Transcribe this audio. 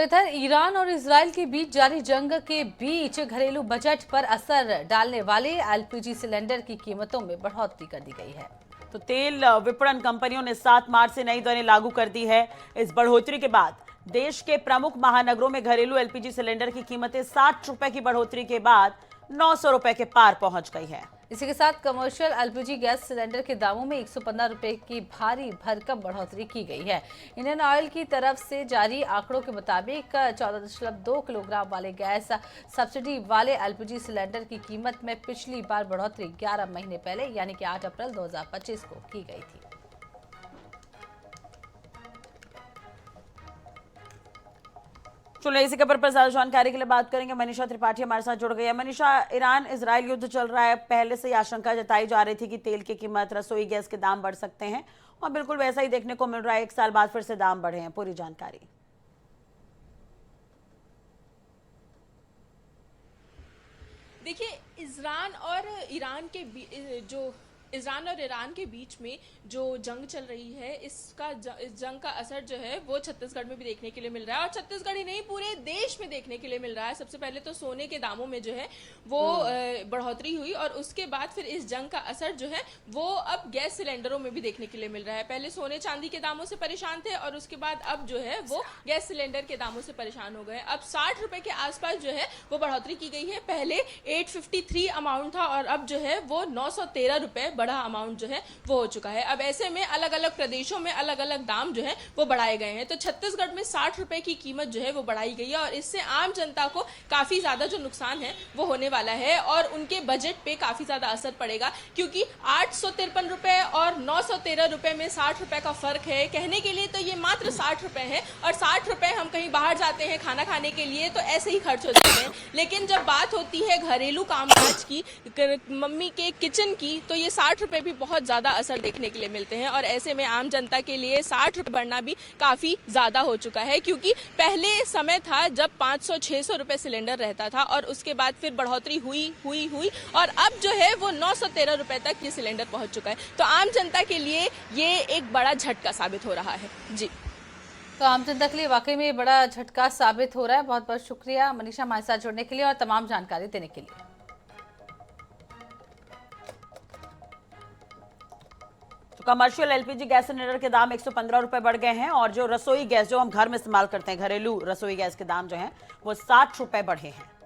इधर ईरान और इजराइल के बीच जारी जंग के बीच घरेलू बजट पर असर डालने वाले एलपीजी सिलेंडर की कीमतों में बढ़ोतरी कर दी गई है। तो तेल विपणन कंपनियों ने 7 मार्च से नई दरें लागू कर दी है। इस बढ़ोतरी के बाद देश के प्रमुख महानगरों में घरेलू एलपीजी सिलेंडर की कीमतें 60 रुपए की बढ़ोतरी के बाद 900 रुपए के पार पहुंच गई है। इसी के साथ कमर्शियल एलपीजी गैस सिलेंडर के दामों में 115 रुपए की भारी भरकम बढ़ोतरी की गई है। इंडियन ऑयल की तरफ से जारी आंकड़ों के मुताबिक 14.2 किलोग्राम वाले गैस सब्सिडी वाले एलपीजी सिलेंडर की कीमत में पिछली बार बढ़ोतरी 11 महीने पहले यानी कि 8 अप्रैल 2025 को की गई थी। चलिए इसी खबर पर ज्यादा जानकारी के लिए बात करेंगे। मनीषा त्रिपाठी हमारे साथ जुड़ गई है। मनीषा, ईरान इजराइल युद्ध चल रहा है, पहले से ही आशंका जताई जा रही थी कि तेल की कीमत, रसोई गैस के दाम बढ़ सकते हैं और बिल्कुल वैसा ही देखने को मिल रहा है। 1 साल बाद फिर से दाम बढ़े हैं। पूरी जानकारी। देखिए, इजरान और ईरान के बीच में जो जंग चल रही है, इस जंग का असर जो है वो छत्तीसगढ़ में भी देखने के लिए मिल रहा है और छत्तीसगढ़ ही नहीं पूरे देश में देखने के लिए मिल रहा है। सबसे पहले तो सोने के दामों में जो है वो बढ़ोतरी हुई और उसके बाद फिर इस जंग का असर जो है वो अब गैस सिलेंडरों में भी देखने के लिए मिल रहा है। पहले सोने चांदी के दामों से परेशान थे और उसके बाद अब जो है वो गैस सिलेंडर के दामों से परेशान हो गए। अब 60 रुपए के आसपास जो है वो बढ़ोतरी की गई है। पहले 853 अमाउंट था और अब जो है वो 913 रुपए बड़ा अमाउंट जो है वो हो चुका है। अब ऐसे में अलग अलग प्रदेशों में अलग अलग दाम जो है वो बढ़ाए गए हैं। तो छत्तीसगढ़ में 60 रुपए की कीमत जो है वो बढ़ाई गई है और इससे आम जनता को काफी ज्यादा जो नुकसान है वो होने वाला है और उनके बजट पे काफी ज्यादा असर पड़ेगा, क्योंकि 853 रुपए और 913 रुपए में 60 रुपए का फर्क है। कहने के लिए तो ये मात्र 60 रुपए है और 60 रुपए हम कहीं बाहर जाते हैं खाना खाने के लिए तो ऐसे ही खर्च हो जाते हैं, लेकिन जब बात होती है घरेलू कामकाज की, मम्मी के किचन की, तो ये 60 रुपए भी बहुत ज्यादा असर देखने के लिए मिलते हैं। और ऐसे में आम जनता के लिए 60 रुपए बढ़ना भी काफी ज्यादा हो चुका है, क्योंकि पहले समय था जब 500-600 रुपए सिलेंडर रहता था और उसके बाद फिर बढ़ोतरी हुई और अब जो है वो 913 रुपए तक ये सिलेंडर पहुंच चुका है। तो आम जनता के लिए ये एक बड़ा झटका साबित हो रहा है। जी, तो आम जनता के लिए वाकई में बड़ा झटका साबित हो रहा है। बहुत बहुत शुक्रिया मनीषा हमारे साथ जुड़ने के लिए और तमाम जानकारी देने के लिए। तो कमर्शियल एलपीजी गैस सिलेंडर के दाम 115 रुपए बढ़ गए हैं और जो रसोई गैस जो हम घर में इस्तेमाल करते हैं, घरेलू रसोई गैस के दाम जो हैं वो 60 रुपए बढ़े हैं।